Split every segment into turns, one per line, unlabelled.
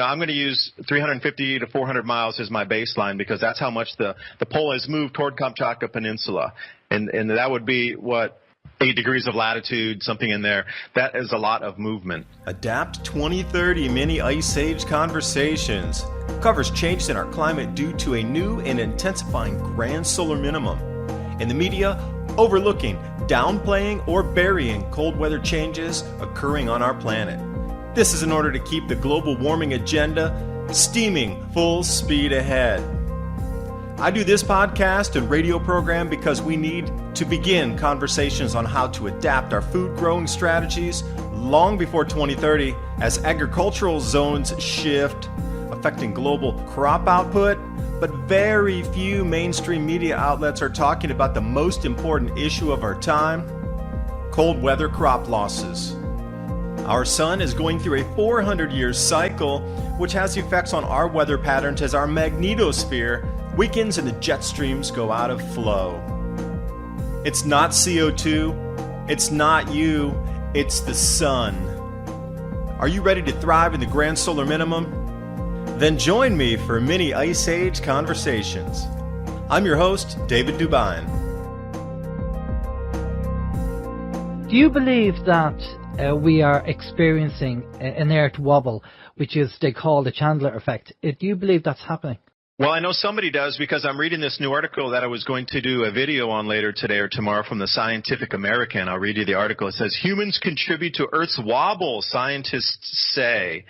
Now, I'm going to use 350 to 400 miles as my baseline because that's how much the pole has moved toward Kamchatka Peninsula. And that would be, 8 degrees of latitude, something in there. That is a lot of movement.
Adapt 2030 Mini Ice Age Conversations covers changes in our climate due to a new and intensifying Grand Solar Minimum. In the media, overlooking, downplaying, or burying cold weather changes occurring on our planet. This is in order to keep the global warming agenda steaming full speed ahead. I do this podcast and radio program because we need to begin conversations on how to adapt our food growing strategies long before 2030 as agricultural zones shift, affecting global crop output, but very few mainstream media outlets are talking about the most important issue of our time, cold weather crop losses. Our sun is going through a 400-year cycle, which has effects on our weather patterns as our magnetosphere weakens and the jet streams go out of flow. It's not CO2, it's not you, it's the sun. Are you ready to thrive in the Grand Solar Minimum? Then join me for Mini Ice Age Conversations. I'm your host, David DuByne.
Do you believe that we are experiencing an Earth wobble, which is they call the Chandler effect? Do you believe that's happening?
Well, I know somebody does because I'm reading this new article that I was going to do a video on later today or tomorrow from the Scientific American. I'll read you the article. It says, humans contribute to Earth's wobble, scientists say.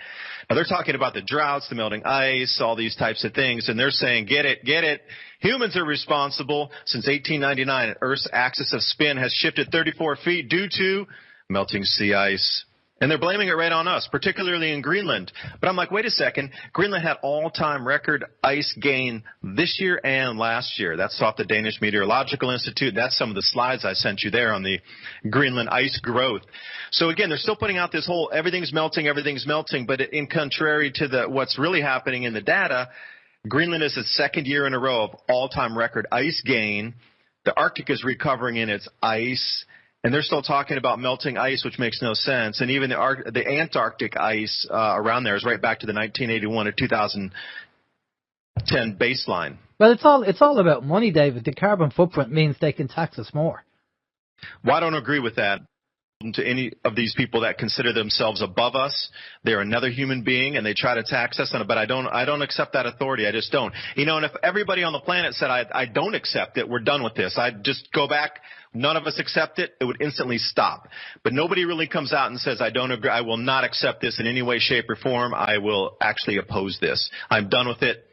Now, they're talking about the droughts, the melting ice, all these types of things, and they're saying, get it. Humans are responsible. Since 1899, Earth's axis of spin has shifted 34 feet due to melting sea ice. And they're blaming it right on us, particularly in Greenland. But I'm like, wait a second. Greenland had all-time record ice gain this year and last year. That's off the Danish Meteorological Institute. That's some of the slides I sent you there on the Greenland ice growth. So again, they're still putting out this whole everything's melting. But in contrary to what's really happening in the data, Greenland is its second year in a row of all-time record ice gain. The Arctic is recovering in its ice. And they're still talking about melting ice, which makes no sense. And even the Antarctic ice around there is right back to the 1981 to 2010 baseline.
Well, it's all about money, David. The carbon footprint means they can tax us more.
Well, I don't agree with that. To any of these people that consider themselves above us, they're another human being, and they try to tax us. But I don't accept that authority. I just don't. And if everybody on the planet said I don't accept it, we're done with this. I'd just go back. None of us accept it. It would instantly stop. But nobody really comes out and says I don't agree. I will not accept this in any way, shape, or form. I will actually oppose this. I'm done with it.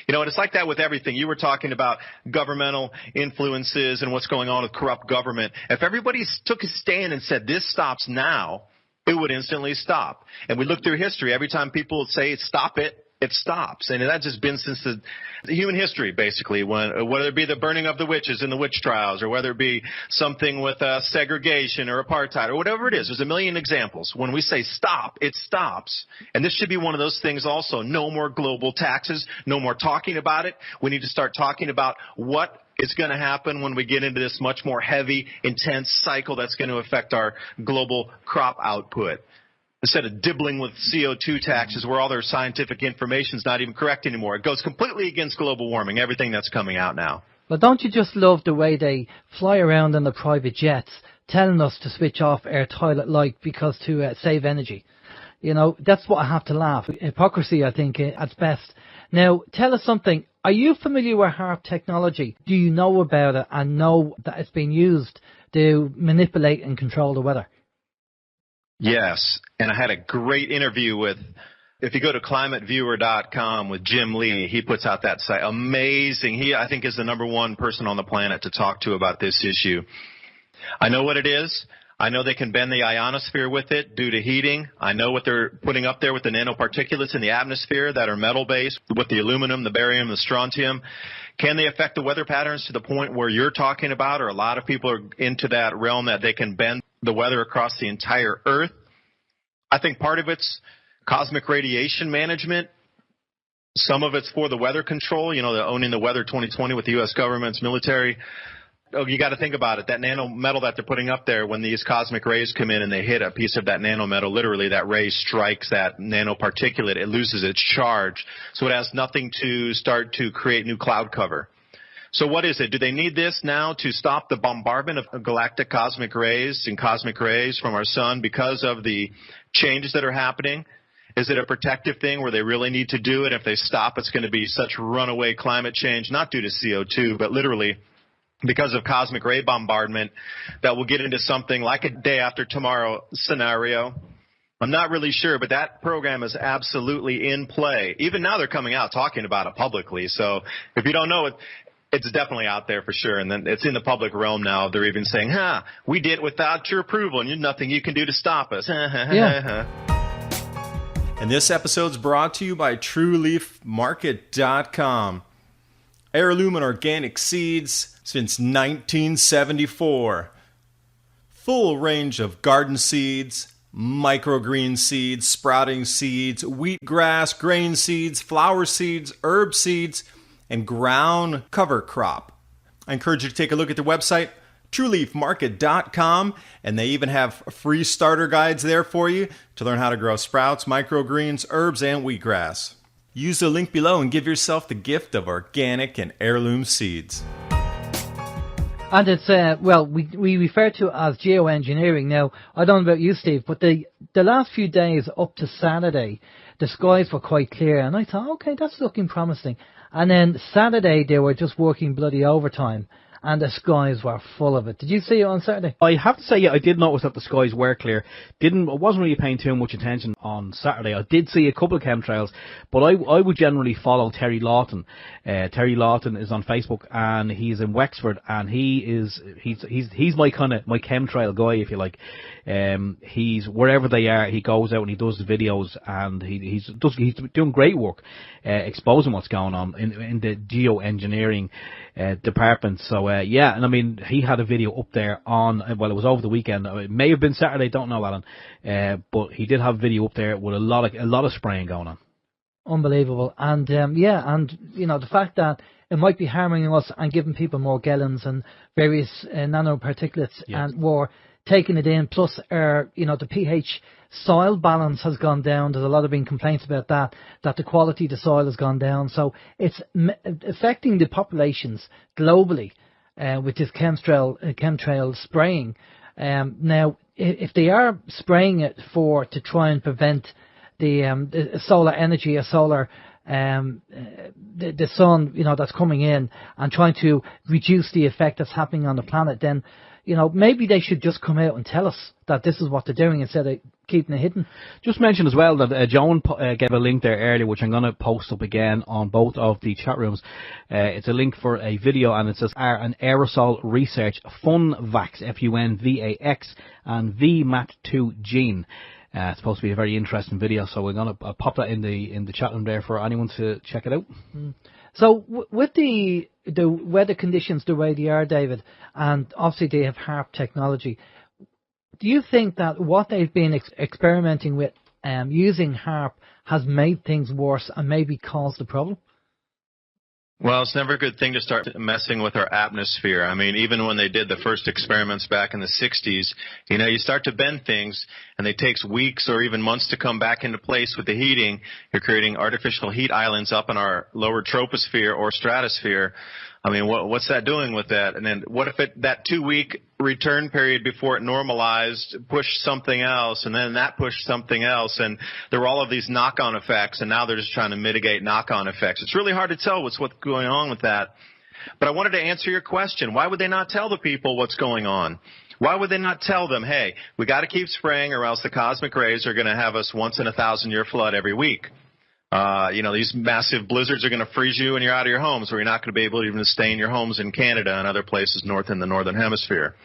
And it's like that with everything. You were talking about governmental influences and what's going on with corrupt government. If everybody took a stand and said this stops now, it would instantly stop. And we look through history. Every time people say stop it, it stops. And that's just been since the human history, basically, whether it be the burning of the witches in the witch trials or whether it be something with segregation or apartheid or whatever it is. There's a million examples. When we say stop, it stops. And this should be one of those things also. No more global taxes. No more talking about it. We need to start talking about what is going to happen when we get into this much more heavy, intense cycle that's going to affect our global crop output. Instead of dibbling with CO2 taxes where all their scientific information is not even correct anymore. It goes completely against global warming, everything that's coming out now.
Well, don't you just love the way they fly around in the private jets telling us to switch off our toilet light because to save energy? That's what I have to laugh. Hypocrisy, I think, at its best. Now, tell us something. Are you familiar with HARP technology? Do you know about it and know that it's been used to manipulate and control the weather?
Yes, and I had a great interview if you go to climateviewer.com with Jim Lee, he puts out that site. Amazing. He, I think, is the number one person on the planet to talk to about this issue. I know what it is. I know they can bend the ionosphere with it due to heating. I know what they're putting up there with the nanoparticulates in the atmosphere that are metal-based, with the aluminum, the barium, the strontium. Can they affect the weather patterns to the point where you're talking about, or a lot of people are into that realm that they can bend the weather across the entire Earth? I think part of it's cosmic radiation management. Some of it's for the weather control, the owning the weather 2020 with the U.S. government's military. you got to think about it. That nano metal that they're putting up there, when these cosmic rays come in and they hit a piece of that nano metal, literally that ray strikes that nanoparticulate. It loses its charge. So it has nothing to start to create new cloud cover. So what is it? Do they need this now to stop the bombardment of galactic cosmic rays and cosmic rays from our sun because of the changes that are happening? Is it a protective thing where they really need to do it? If they stop, it's going to be such runaway climate change, not due to CO2, but literally because of cosmic ray bombardment, that we'll get into something like a day after tomorrow scenario. I'm not really sure, but that program is absolutely in play. Even now they're coming out talking about it publicly. So if you don't know it, it's definitely out there for sure, and then it's in the public realm now. They're even saying, we did it without your approval, and there's nothing you can do to stop us.
Yeah.
And this episode's brought to you by TrueLeafMarket.com. Heirloom and organic seeds since 1974. Full range of garden seeds, microgreen seeds, sprouting seeds, wheatgrass, grain seeds, flower seeds, herb seeds, and ground cover crop. I encourage you to take a look at their website, TrueLeafMarket.com, and they even have free starter guides there for you to learn how to grow sprouts, microgreens, herbs, and wheatgrass. Use the link below and give yourself the gift of organic and heirloom seeds.
And it's, we refer to it as geoengineering. Now, I don't know about you, Steve, but the last few days up to Saturday, the skies were quite clear, and I thought, okay, that's looking promising. And then Saturday, they were just working bloody overtime, and the skies were full of it. Did you see it on Saturday?
I have to say, yeah, I did notice that the skies were clear. I wasn't really paying too much attention on Saturday. I did see a couple of chemtrails, but I would generally follow Terry Lawton. Terry Lawton is on Facebook, and he's in Wexford, and he's my chemtrail guy, if you like. He's wherever they are, he goes out and he does the videos, and he's doing great work, exposing what's going on in the geoengineering department. So and I mean, he had a video up there on, it was over the weekend. It may have been Saturday, don't know, Alan, but he did have a video up there with a lot of spraying going on.
Unbelievable. And and the fact that it might be harming us and giving people more gallons and various nanoparticulates, and we're taking it in, plus the pH soil balance has gone down. There's a lot of been complaints about that the quality of the soil has gone down. So it's affecting the populations globally with this chemtrail spraying. Now, if they are spraying it to try and prevent the solar energy, the sun, that's coming in, and trying to reduce the effect that's happening on the planet, then maybe they should just come out and tell us that this is what they're doing instead of keeping it hidden. Just mention as well that Joan gave a link there earlier, which I'm going to post up again on both of the chat rooms. It's a link for a video, and it says an aerosol research FUNVAX, FUNVAX, and VMAT2 gene. It's supposed to be a very interesting video, so we're going to pop that in the chat room there for anyone to check it out. So with the weather conditions the way they are, David, and obviously they have HARP technology, do you think that what they've been experimenting with using HARP has made things worse and maybe caused the problem?
Well, it's never a good thing to start messing with our atmosphere. I mean, even when they did the first experiments back in the 60s, you start to bend things, and it takes weeks or even months to come back into place with the heating. You're creating artificial heat islands up in our lower troposphere or stratosphere. I mean, what's that doing with that? And then what if that 2-week return period before it normalized pushed something else, and then that pushed something else, and there were all of these knock-on effects, and now they're just trying to mitigate knock-on effects. It's really hard to tell what's going on with that. But I wanted to answer your question. Why would they not tell the people what's going on? Why would they not tell them, hey, we got to keep spraying or else the cosmic rays are going to have us once in a 1,000-year flood every week? These massive blizzards are going to freeze you and you're out of your homes, or you're not going to be able to even stay in your homes in Canada and other places north in the northern hemisphere.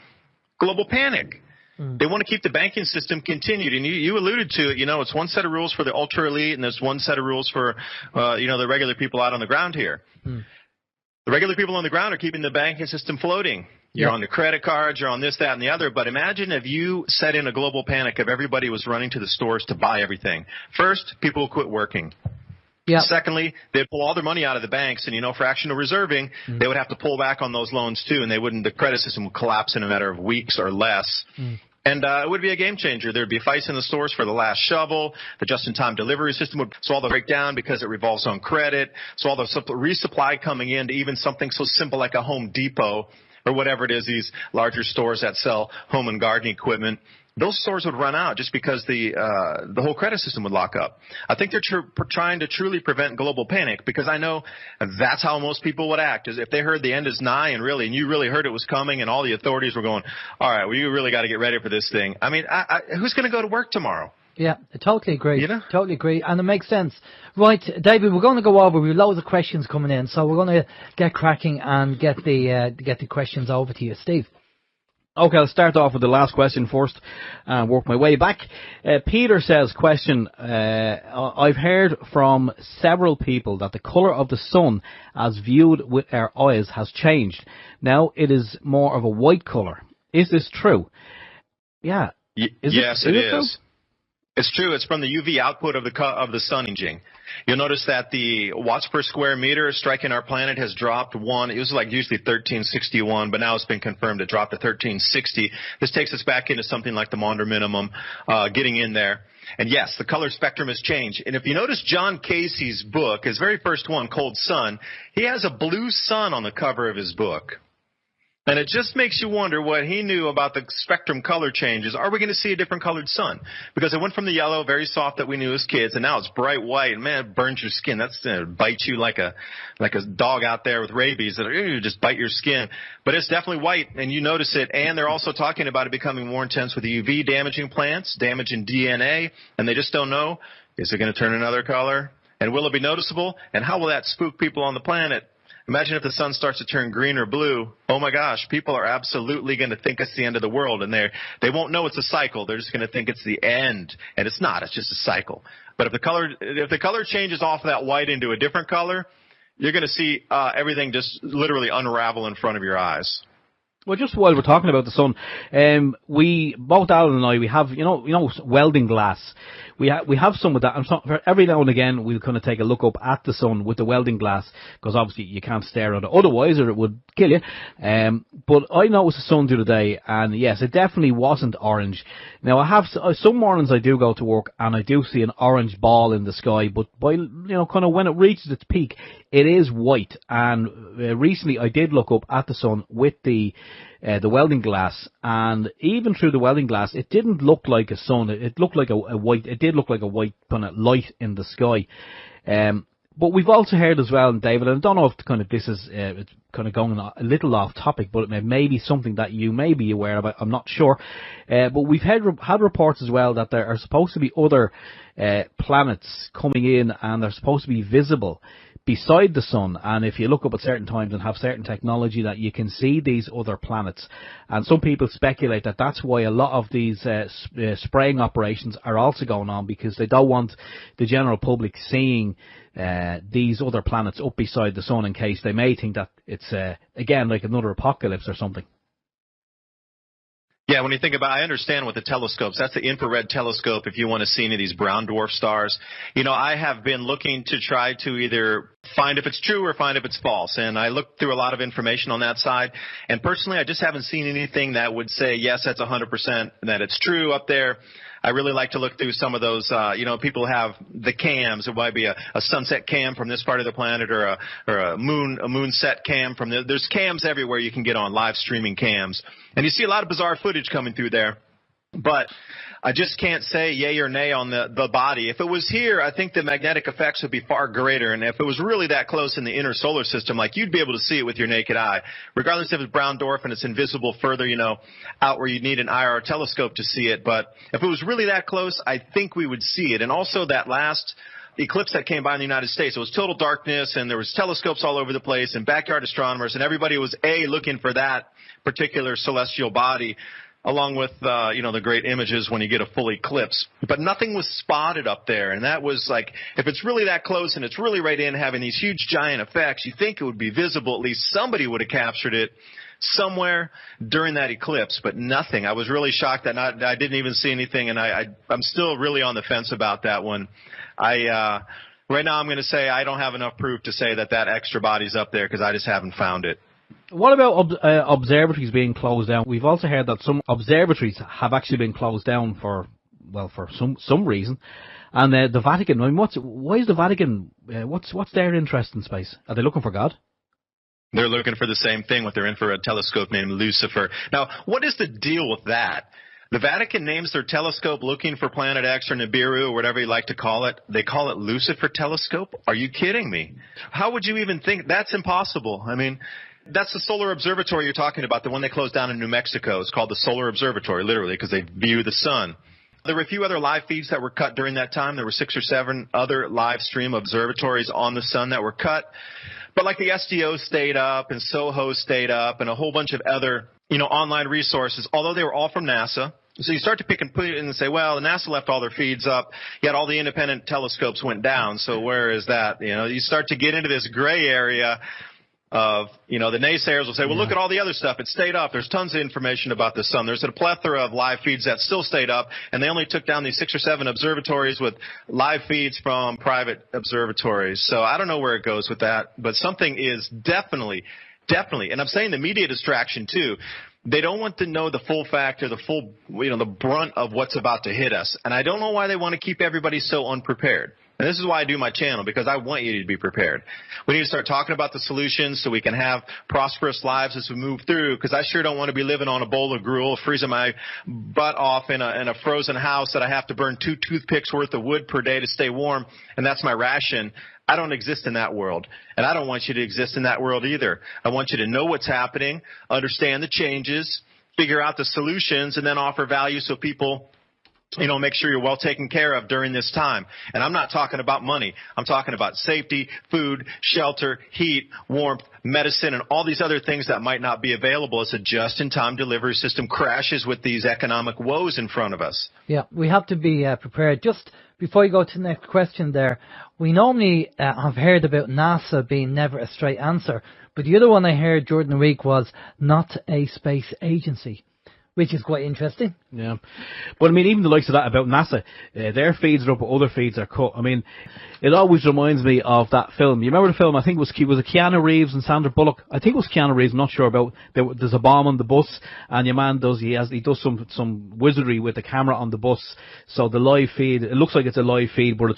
Global panic. They want to keep the banking system continued. And you alluded to it, it's one set of rules for the ultra elite, and there's one set of rules for, the regular people out on the ground here. The regular people on the ground are keeping the banking system floating. You're on the credit cards, you're on this, that, and the other. But imagine if you set in a global panic if everybody was running to the stores to buy everything. First, people will quit working.
Yeah.
Secondly, they'd pull all their money out of the banks, and fractional reserving, they would have to pull back on those loans too, and the credit system would collapse in a matter of weeks or less. And it would be a game changer. There'd be fights in the stores for the last shovel. The just-in-time delivery system would solve the breakdown because it revolves on credit. So all the resupply coming in to even something so simple like a Home Depot or whatever it is, these larger stores that sell home and gardening equipment, those stores would run out just because the whole credit system would lock up. I think they're trying to truly prevent global panic, because I know that's how most people would act, is if they heard the end is nigh and you really heard it was coming and all the authorities were going, all right, well, you really got to get ready for this thing. I mean, who's going to go to work tomorrow?
Yeah, I totally agree. Totally agree. And it makes sense. Right, David, we're going to go over. We have loads of questions coming in, so we're going to get cracking and get the questions over to you. Steve.
Okay, I'll start off with the last question first and work my way back. Peter says, question, I've heard from several people that the colour of the sun as viewed with our eyes has changed. Now it is more of a white colour. Is this true? Yeah.
Yes, it is. It's true. It's from the UV output of the sun imaging. You'll notice that the watts per square meter striking our planet has dropped one. It was like usually 1361, but now it's been confirmed it dropped to 1360. This takes us back into something like the Maunder minimum, getting in there. And yes, the color spectrum has changed. And if you notice John Casey's book, his very first one, Cold Sun, he has a blue sun on the cover of his book. And it just makes you wonder what he knew about the spectrum color changes. Are we going to see a different colored sun? Because it went from the yellow, very soft that we knew as kids, and now it's bright white. And man, it burns your skin. That's going to bite you like a dog out there with rabies that just bite your skin. But it's definitely white, and you notice it. And they're also talking about it becoming more intense with UV damaging plants, damaging DNA, and they just don't know. Is it going to turn another color? And will it be noticeable? And how will that spook people on the planet? Imagine if the sun starts to turn green or blue. Oh my gosh, people are absolutely going to think it's the end of the world, and they won't know it's a cycle. They're just going to think it's the end, and it's not. It's just a cycle. But if the color changes off that white into a different color, you're going to see everything just literally unravel in front of your eyes.
Well, just while we're talking about the sun, both Alan and I, we have, welding glass. We have some of that, and so every now and again we'll kind of take a look up at the sun with the welding glass, because obviously you can't stare at it otherwise or it would kill you. But I noticed the sun the other day, and yes, it definitely wasn't orange. Now I have some mornings I do go to work and I do see an orange ball in the sky, but by kind of when it reaches its peak, it is white. And recently I did look up at the sun with the welding glass, and even through the welding glass, it didn't look like a sun. It looked like a white. It did look like a white kind of light in the sky. But we've also heard as well, and David, and I don't know if this is it's kind of going a little off topic, but it may be something that you may be aware of. I'm not sure. But we've had reports as well that there are supposed to be other planets coming in, and they're supposed to be visible beside the sun, and if you look up at certain times and have certain technology, that you can see these other planets. And some people speculate that that's why a lot of these spraying operations are also going on, because they don't want the general public seeing these other planets up beside the sun, in case they may think that it's again like another apocalypse or something.
Yeah, when you think about, I understand with the telescopes, that's the infrared telescope if you want to see any of these brown dwarf stars. I have been looking to try to either find if it's true or find if it's false. And I looked through a lot of information on that side. And personally, I just haven't seen anything that would say, yes, that's 100% that it's true up there. I really like to look through some of those, people have the cams. It might be a sunset cam from this part of the planet, or a moonset cam from there's cams everywhere you can get on, live streaming cams. And you see a lot of bizarre footage coming through there. But I just can't say yay or nay on the body. If it was here, I think the magnetic effects would be far greater. And if it was really that close in the inner solar system, like, you'd be able to see it with your naked eye, regardless if it's brown dwarf and it's invisible further, out where you'd need an IR telescope to see it. But if it was really that close, I think we would see it. And also that last eclipse that came by in the United States, it was total darkness, and there was telescopes all over the place and backyard astronomers, and everybody was looking for that particular celestial body, along with, the great images when you get a full eclipse. But nothing was spotted up there. And that was like, if it's really that close and it's really right in having these huge giant effects, you think it would be visible. At least somebody would have captured it somewhere during that eclipse, but nothing. I was really shocked that I didn't even see anything, and I'm still really on the fence about that one. Right now I'm going to say I don't have enough proof to say that extra body's up there because I just haven't found it.
What about observatories being closed down? We've also heard that some observatories have actually been closed down for some reason. And the Vatican, I mean, why is the Vatican, what's their interest in space? Are they looking for God?
They're looking for the same thing with their infrared telescope named Lucifer. Now, what is the deal with that? The Vatican names their telescope looking for Planet X or Nibiru or whatever you like to call it. They call it Lucifer Telescope? Are you kidding me? How would you even think? That's impossible. I mean, that's the solar observatory you're talking about, the one they closed down in New Mexico. It's called the Solar Observatory, literally, because they view the sun. There were a few other live feeds that were cut during that time. There were 6 or 7 other live stream observatories on the sun that were cut. But like the SDO stayed up and SOHO stayed up and a whole bunch of other, online resources, although they were all from NASA. So you start to pick and put it in and say, well, NASA left all their feeds up, yet all the independent telescopes went down. So where is that? You start to get into this gray area of, the naysayers will say, well, look at all the other stuff. It stayed up. There's tons of information about the sun. There's a plethora of live feeds that still stayed up, and they only took down these 6 or 7 observatories with live feeds from private observatories. So I don't know where it goes with that, but something is definitely, and I'm saying the media distraction too. They don't want to know the full fact or the full, the brunt of what's about to hit us. And I don't know why they want to keep everybody so unprepared. And this is why I do my channel, because I want you to be prepared. We need to start talking about the solutions so we can have prosperous lives as we move through, because I sure don't want to be living on a bowl of gruel, freezing my butt off in a frozen house that I have to burn 2 toothpicks worth of wood per day to stay warm, and that's my ration. I don't exist in that world, and I don't want you to exist in that world either. I want you to know what's happening, understand the changes, figure out the solutions, and then offer value so people make sure you're well taken care of during this time. And I'm not talking about money. I'm talking about safety, food, shelter, heat, warmth, medicine, and all these other things that might not be available as a just-in-time delivery system crashes with these economic woes in front of us.
Yeah, we have to be prepared. Just before you go to the next question there, we normally have heard about NASA being never a straight answer, but the other one I heard during the week was not a space agency, which is quite interesting.
Yeah. But, I mean, even the likes of that about NASA, their feeds are up, but other feeds are cut. I mean, it always reminds me of that film. You remember the film? I think was it Keanu Reeves and Sandra Bullock? I think it was Keanu Reeves, I'm not sure about. There's a bomb on the bus, and your man does some wizardry with the camera on the bus. So the live feed, it looks like it's a live feed, but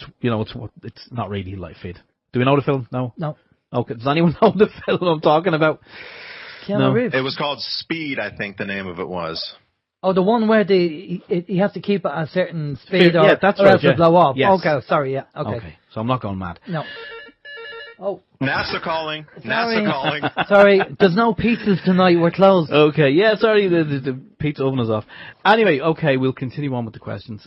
it's not really a live feed. Do we know the film? No?
No.
Okay. Does anyone know the film I'm talking about?
Keanu Reeves.
It was called Speed, I think the name of it was.
Oh, the one where he has to keep it at a certain speed or
that's
or
right,
else it'll blow up.
Yes.
Okay, sorry, yeah. Okay.
So I'm not going mad.
No. Oh.
NASA calling.
Sorry.
NASA calling.
Sorry, there's no pizzas tonight. We're closed.
Okay, yeah, sorry, the pizza oven is off. Anyway, okay, we'll continue on with the questions.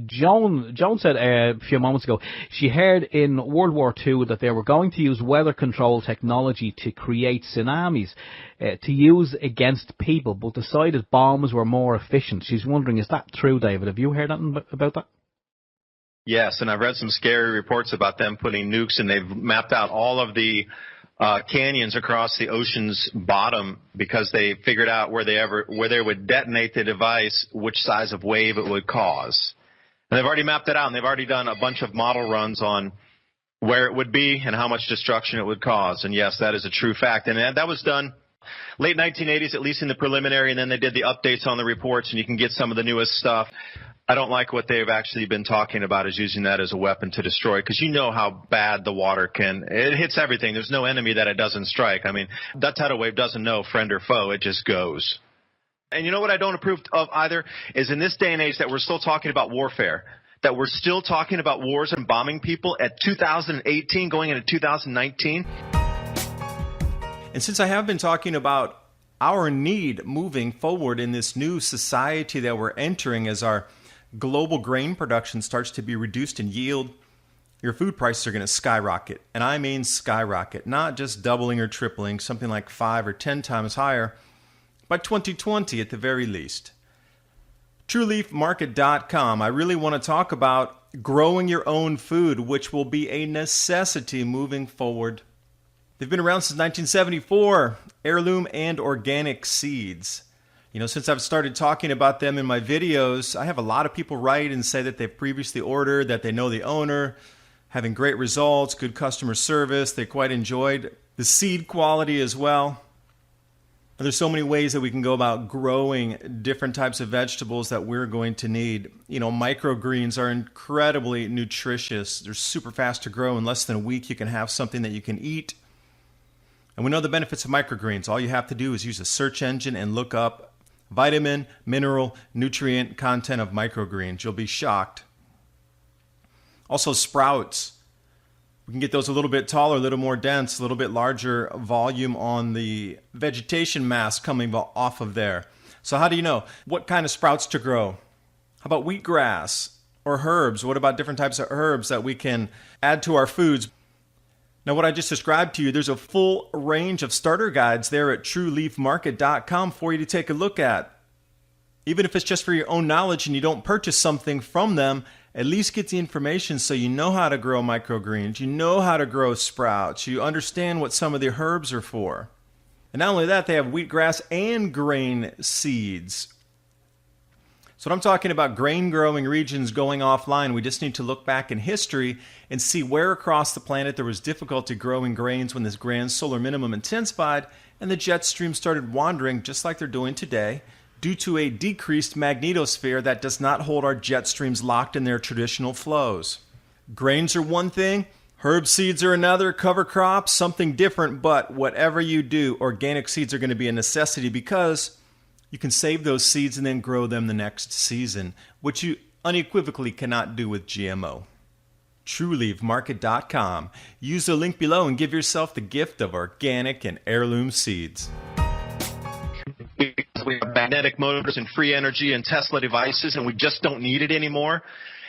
Joan said a few moments ago she heard in World War II that they were going to use weather control technology to create tsunamis to use against people, but decided bombs were more efficient. She's wondering, is that true, David? Have you heard anything about that?
Yes, and I've read some scary reports about them putting nukes, and they've mapped out all of the canyons across the ocean's bottom because they figured out where they would detonate the device, which size of wave it would cause. And they've already mapped it out, and they've already done a bunch of model runs on where it would be and how much destruction it would cause. And yes, that is a true fact. And that was done late 1980s, at least in the preliminary, and then they did the updates on the reports, and you can get some of the newest stuff. I don't like what they've actually been talking about is using that as a weapon to destroy, because you know how bad the water it hits everything. There's no enemy that it doesn't strike. I mean, that tidal wave doesn't know friend or foe. It just goes. And you know what I don't approve of either is in this day and age that we're still talking about warfare, that we're still talking about wars and bombing people at 2018 going into 2019.
And since I have been talking about our need moving forward in this new society that we're entering as our global grain production starts to be reduced in yield, your food prices are going to skyrocket. And I mean skyrocket, not just doubling or tripling, something like 5 or 10 times higher by 2020 at the very least. TrueLeafMarket.com. I really want to talk about growing your own food, which will be a necessity moving forward. They've been around since 1974, heirloom and organic seeds. Since I've started talking about them in my videos, I have a lot of people write and say that they've previously ordered, that they know the owner, having great results, good customer service. They quite enjoyed the seed quality as well. There's so many ways that we can go about growing different types of vegetables that we're going to need. Microgreens are incredibly nutritious. They're super fast to grow. In less than a week, you can have something that you can eat. And we know the benefits of microgreens. All you have to do is use a search engine and look up vitamin, mineral, nutrient content of microgreens. You'll be shocked. Also, sprouts. We can get those a little bit taller, a little more dense, a little bit larger volume on the vegetation mass coming off of there. So how do you know what kind of sprouts to grow? How about wheatgrass or herbs? What about different types of herbs that we can add to our foods? Now, what I just described to you, there's a full range of starter guides there at trueleafmarket.com for you to take a look at. Even if it's just for your own knowledge and you don't purchase something from them, at least get the information so you know how to grow microgreens, you know how to grow sprouts, you understand what some of the herbs are for. And not only that, they have wheatgrass and grain seeds. So when I'm talking about grain growing regions going offline, we just need to look back in history and see where across the planet there was difficulty growing grains when this grand solar minimum intensified and the jet stream started wandering just like they're doing today, due to a decreased magnetosphere that does not hold our jet streams locked in their traditional flows. Grains are one thing, herb seeds are another, cover crops, something different, but whatever you do, organic seeds are going to be a necessity because you can save those seeds and then grow them the next season, which you unequivocally cannot do with GMO. TrueLeafMarket.com. Use the link below and give yourself the gift of organic and heirloom seeds.
We have magnetic motors and free energy and Tesla devices, and we just don't need it anymore.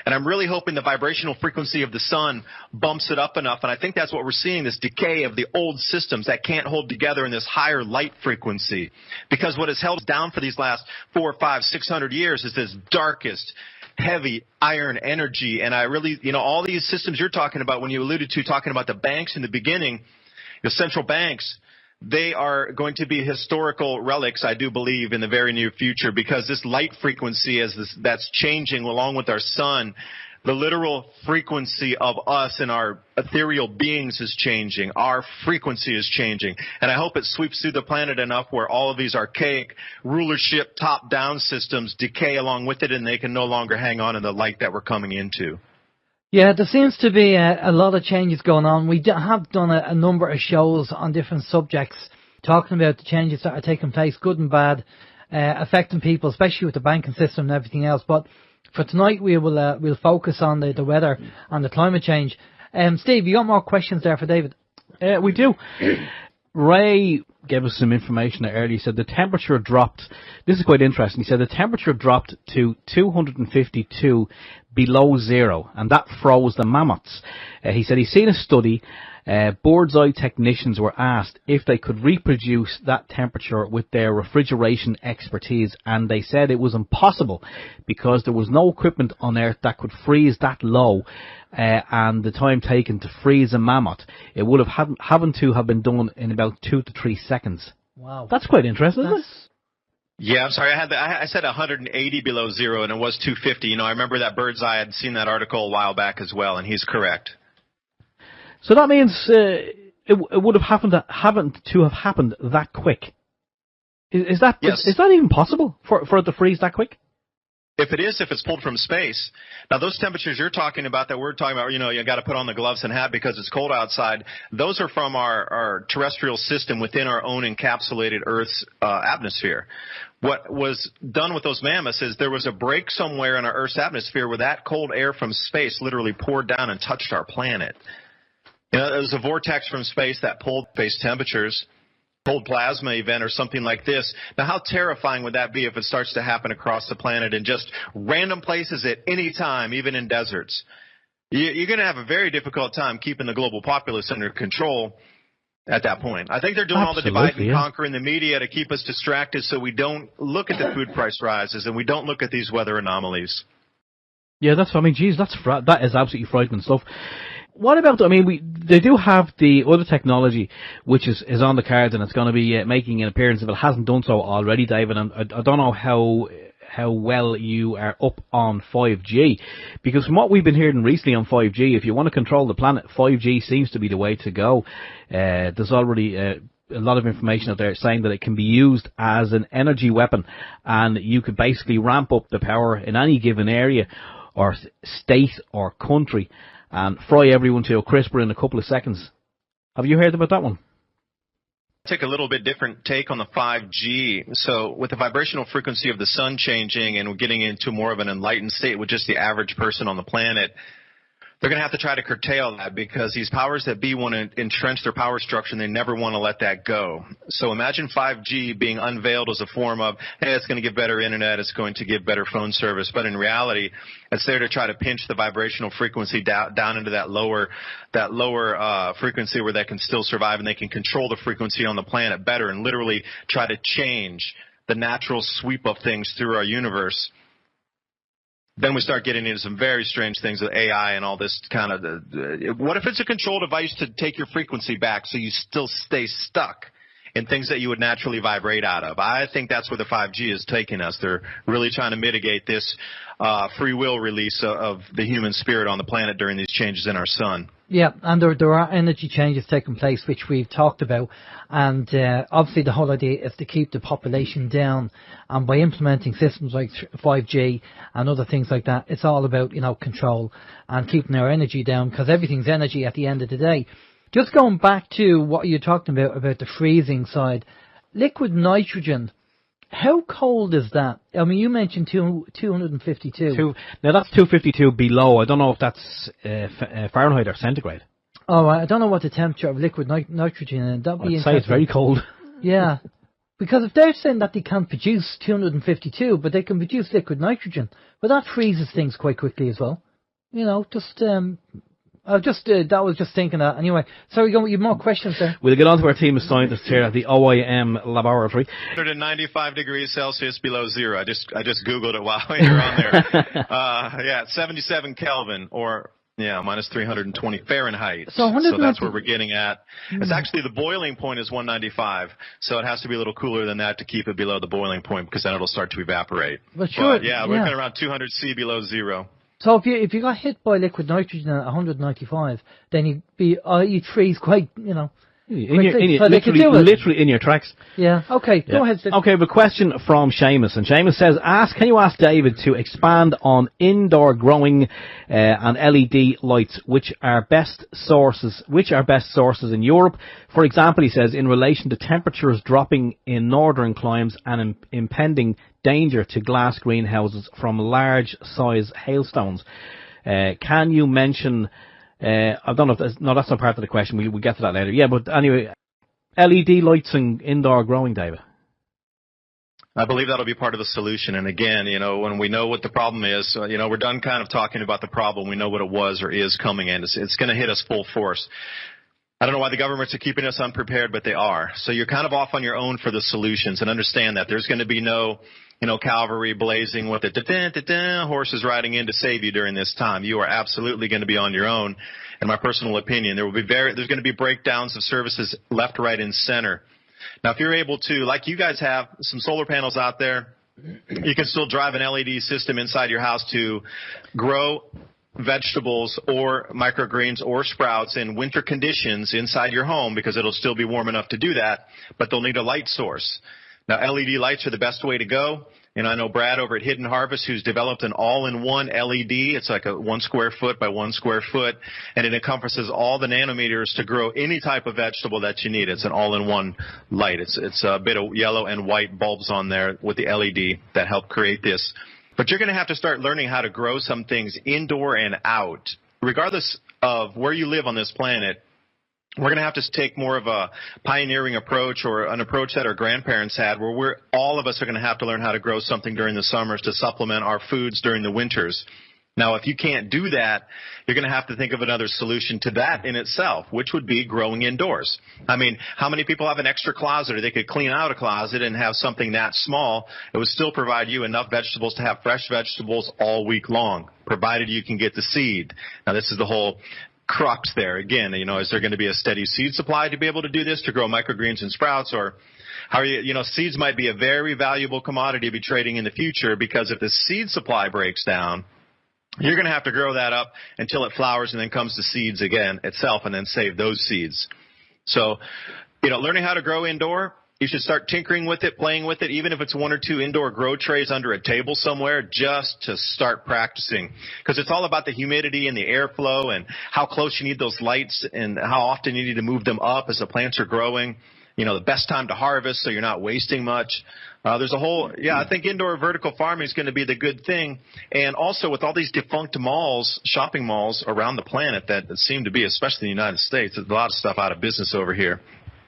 And I'm really hoping the vibrational frequency of the sun bumps it up enough. And I think that's what we're seeing, this decay of the old systems that can't hold together in this higher light frequency. Because what has held us down for these last 400, 500, 600 years is this darkest, heavy iron energy. And I really, all these systems you're talking about, when you alluded to talking about the banks in the beginning, the central banks, they are going to be historical relics, I do believe, in the very near future, because this light frequency that's changing along with our sun, the literal frequency of us and our ethereal beings is changing. Our frequency is changing. And I hope it sweeps through the planet enough where all of these archaic rulership top-down systems decay along with it and they can no longer hang on to the light that we're coming into.
Yeah, there seems to be a lot of changes going on. We have done a number of shows on different subjects talking about the changes that are taking place, good and bad, affecting people, especially with the banking system and everything else. But for tonight, we'll focus on the weather and the climate change. Steve, you got more questions there for David?
We do. Ray gave us some information earlier. He said the temperature dropped. This is quite interesting. He said the temperature dropped to 252 below zero, and that froze the mammoths. He said he's seen a study. Bird's eye technicians were asked if they could reproduce that temperature with their refrigeration expertise, and they said it was impossible because there was no equipment on Earth that could freeze that low. And the time taken to freeze a mammoth, it would have having to have been done in about 2 to 3 seconds.
Wow,
that's quite interesting, isn't it?
Yeah, I'm sorry. I said 180 below zero, and it was 250. I remember that bird's eye. I had seen that article a while back as well, and he's correct.
So that means it would have happened that quick. Is that
yes.
Is that even possible for it to freeze that quick?
If it's pulled from space. Now, those temperatures you're talking about that we're talking about, you got to put on the gloves and hat because it's cold outside. Those are from our terrestrial system within our own encapsulated Earth's atmosphere. What was done with those mammoths is there was a break somewhere in our Earth's atmosphere where that cold air from space literally poured down and touched our planet. There was a vortex from space that pulled space temperatures. Cold plasma event or something like this. Now, how terrifying would that be if it starts to happen across the planet in just random places at any time, even in deserts? You're going to have a very difficult time keeping the global populace under control at that point. I think they're doing all the divide and conquer in the media to keep us distracted so we don't look at the food price rises and we don't look at these weather anomalies.
Yeah, that is absolutely frightening stuff. What about, they do have the other technology which is on the cards and it's going to be making an appearance if it hasn't done so already, David. And I don't know how how well you are up on 5G. Because from what we've been hearing recently on 5G, if you want to control the planet, 5G seems to be the way to go. There's already a lot of information out there saying that it can be used as an energy weapon, and you could basically ramp up the power in any given area or state or country and fry everyone to a crisper in a couple of seconds. Have you heard about that one?
Take a little bit different take on the 5G. So with the vibrational frequency of the sun changing and getting into more of an enlightened state with just the average person on the planet, they're going to have to try to curtail that, because these powers that be want to entrench their power structure and they never want to let that go. So imagine 5G being unveiled as a form of, hey, it's going to give better internet, it's going to give better phone service. But in reality, it's there to try to pinch the vibrational frequency down into that lower frequency where they can still survive, and they can control the frequency on the planet better and literally try to change the natural sweep of things through our universe. Then we start getting into some very strange things with AI and all this kind of, what if it's a control device to take your frequency back so you still stay stuck in things that you would naturally vibrate out of? I think that's where the 5G is taking us. They're really trying to mitigate this free will release of the human spirit on the planet during these changes in our sun.
Yeah, and there are energy changes taking place, which we've talked about, and obviously the whole idea is to keep the population down, and by implementing systems like 5G and other things like that, it's all about, control and keeping our energy down, because everything's energy at the end of the day. Just going back to what you're talking about the freezing side, liquid nitrogen, how cold is that? I mean, you mentioned 252.
Now, that's 252 below. I don't know if that's Fahrenheit or centigrade.
Oh, I don't know what the temperature of liquid nitrogen is. That'd be
I'd say it's very cold.
Yeah. Because if they're saying that they can't produce 252, but they can produce liquid nitrogen, well, that freezes things quite quickly as well. I was just thinking that. Anyway, so you have more questions there?
We'll get on to our team of scientists here at the OIM laboratory.
195 degrees Celsius below zero. I just Googled it while you're on there. 77 Kelvin, or minus 320 Fahrenheit. So that's where we're getting at. It's actually, the boiling point is 195, so it has to be a little cooler than that to keep it below the boiling point, because then it'll start to evaporate.
But sure,
we're looking around 200 C below zero.
So if you got hit by liquid nitrogen at 195, then you'd freeze quite,
literally in your tracks.
Yeah. Okay. Go ahead. Sid.
Okay. But question from Seamus, and Seamus says, can you ask David to expand on indoor growing and LED lights, which are best sources in Europe? For example, he says, in relation to temperatures dropping in northern climes and impending danger to glass greenhouses from large size hailstones. Can you mention? I don't know if that's not part of the question. We'll get to that later. Yeah, but anyway, LED lights and indoor growing, David.
I believe that'll be part of the solution. And again, when we know what the problem is, we're done kind of talking about the problem. We know what it was or is coming, and it's going to hit us full force. I don't know why the governments are keeping us unprepared, but they are. So you're kind of off on your own for the solutions, and understand that there's going to be no cavalry blazing with the horses riding in to save you during this time. You are absolutely going to be on your own. In my personal opinion, there's going to be breakdowns of services left, right, and center. Now, if you're able to, like you guys have some solar panels out there, you can still drive an LED system inside your house to grow vegetables or microgreens or sprouts in winter conditions inside your home, because it'll still be warm enough to do that, but they'll need a light source. Now, LED lights are the best way to go. And I know Brad over at Hidden Harvest, who's developed an all-in-one LED. It's like a 1 square foot by 1 square foot, and it encompasses all the nanometers to grow any type of vegetable that you need. It's an all-in-one light. It's a bit of yellow and white bulbs on there with the LED that help create this. But you're going to have to start learning how to grow some things indoor and out. Regardless of where you live on this planet, we're going to have to take more of a pioneering approach, or an approach that our grandparents had, where all of us are going to have to learn how to grow something during the summers to supplement our foods during the winters. Now, if you can't do that, you're going to have to think of another solution to that in itself, which would be growing indoors. I mean, how many people have an extra closet, or they could clean out a closet and have something that small? It would still provide you enough vegetables to have fresh vegetables all week long, provided you can get the seed. Now, this is the whole crux there. Again, is there going to be a steady seed supply to be able to do this, to grow microgreens and sprouts, or how are seeds might be a very valuable commodity to be trading in the future, because if the seed supply breaks down, you're going to have to grow that up until it flowers and then comes to seeds again itself, and then save those seeds. So, learning how to grow indoor, you should start tinkering with it, playing with it, even if it's 1 or 2 indoor grow trays under a table somewhere, just to start practicing. Because it's all about the humidity and the airflow and how close you need those lights and how often you need to move them up as the plants are growing. The best time to harvest so you're not wasting much. There's a whole, I think indoor vertical farming is going to be the good thing. And also with all these defunct malls, shopping malls around the planet that seem to be, especially in the United States, there's a lot of stuff out of business over here.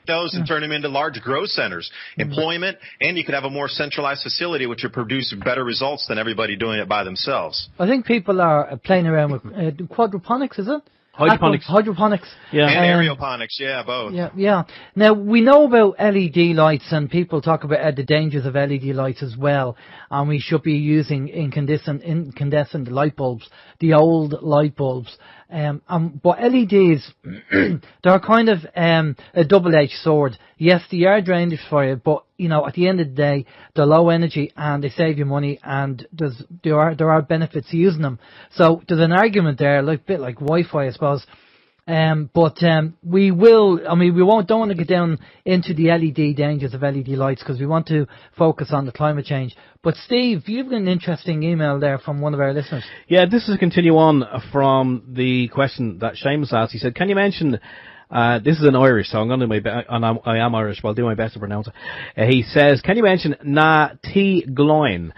Those and turn them into large grow centers, employment, and you could have a more centralized facility which would produce better results than everybody doing it by themselves.
I think people are playing around with quadroponics, is it? Hydroponics.
Yeah. And aeroponics, both.
Yeah. Now, we know about LED lights, and people talk about the dangers of LED lights as well, and we should be using incandescent light bulbs, the old light bulbs. But LEDs, they're kind of a double-edged sword. Yes, they are dangerous for you, but at the end of the day, they're low energy and they save you money, and there are benefits to using them. So there's an argument there, a bit like Wi-Fi, I suppose. But we don't want to get down into the LED dangers of LED lights, because we want to focus on the climate change. But Steve, you've got an interesting email there from one of our listeners.
Yeah, this is a continue on from the question that Seamus asked. He said, can you mention, this is in Irish, so I'm going to do my best, and I am Irish, but I'll do my best to pronounce it. He says, can you mention Na T Gloin?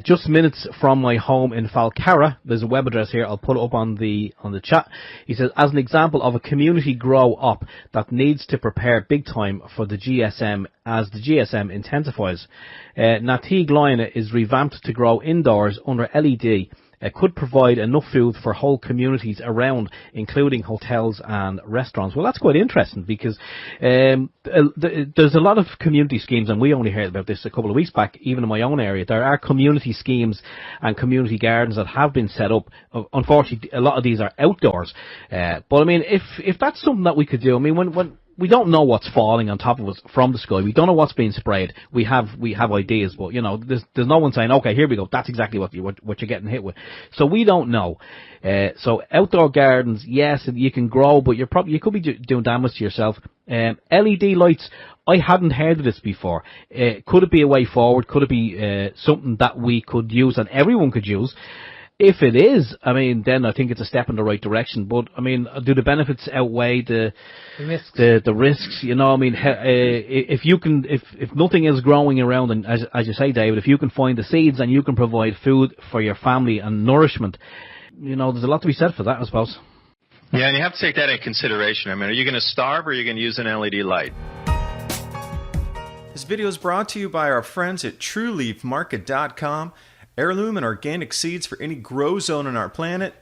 Just minutes from my home in Falcarra. There's a web address here. I'll put it up on the chat. He says, as an example of a community grow up that needs to prepare big time for the GSM as the GSM intensifies. Na T Gloin is revamped to grow indoors under LED. Could provide enough food for whole communities around, including hotels and restaurants. Well, that's quite interesting, because there's a lot of community schemes, and we only heard about this a couple of weeks back, even in my own area. There are community schemes and community gardens that have been set up. Unfortunately, a lot of these are outdoors. But I mean, if that's something that we could do, I mean, when we don't know what's falling on top of us from the sky. We don't know what's being sprayed. We have ideas, but there's no one saying, okay, here we go. That's exactly what you're getting hit with. So we don't know. So outdoor gardens, yes, you can grow, but you could be doing damage to yourself. LED lights, I hadn't heard of this before. Could it be a way forward? Could it be something that we could use and everyone could use? If it is, I mean, then I think it's a step in the right direction. But I mean, do the benefits outweigh the risks? The risks, I mean, if nothing is growing around, and as you say, David, if you can find the seeds and you can provide food for your family and nourishment, there's a lot to be said for that, I suppose.
Yeah, and you have to take that into consideration. I mean, are you going to starve, or are you going to use an LED light?
This video is brought to you by our friends at TrueLeafMarket.com. Heirloom and organic seeds for any grow zone on our planet.